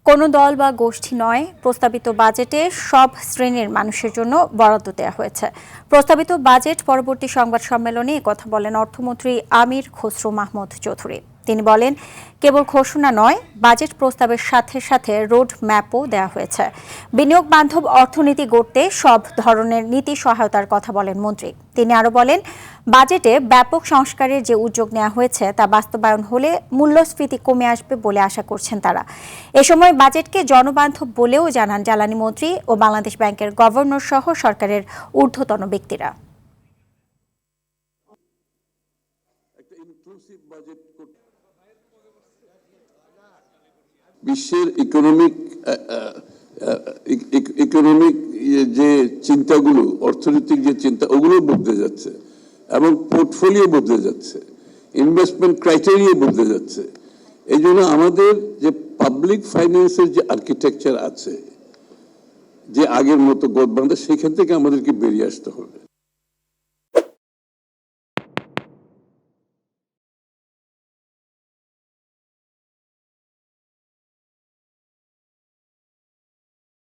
কোনো দল বা গোষ্ঠী নয়, প্রস্তাবিত বাজেটে সব শ্রেণীর মানুষের জন্য বরাদ্দ দেওয়া হয়েছে। প্রস্তাবিত বাজেট পরবর্তী সংবাদ সম্মেলনে একথা বলেন অর্থমন্ত্রী আমির খসরু মাহমুদ চৌধুরী। তিনি বলেন, কেবল ঘোষণা নয়, বাজেট প্রস্তাবের সাথে সাথে রোড ম্যাপও দেওয়া হয়েছে। বিনিয়োগ বান্ধব অর্থনীতি গড়তে সব ধরনের নীতি সহায়তার কথা বলেন মন্ত্রী। তিনি আরও বলেন, বাজেটে ব্যাপক সংস্কারের যে উদ্যোগ নেওয়া হয়েছে তা বাস্তবায়ন হলে মূল্যস্ফীতি কমে আসবে বলে আশা করছেন তারা। এ সময় বাজেটকে জনবান্ধব বলেও জানান জ্বালানি মন্ত্রী ও বাংলাদেশ ব্যাংকের গভর্নর সহ সরকারের ঊর্ধ্বতন ব্যক্তিরা। বিশ্বের ইকোনমিক যে চিন্তাগুলো, অর্থনৈতিক যে চিন্তা, ওগুলো বদলে যাচ্ছে এবং পোর্টফোলিও বদলে যাচ্ছে, ইনভেস্টমেন্ট ক্রাইটেরিয়া বদলে যাচ্ছে। এই জন্য আমাদের যে পাবলিক ফাইন্যান্সের যে আর্কিটেকচার আছে, যে আগের মতো গোদবান্ধা, সেখান থেকে আমাদেরকে বেরিয়ে আসতে হবে।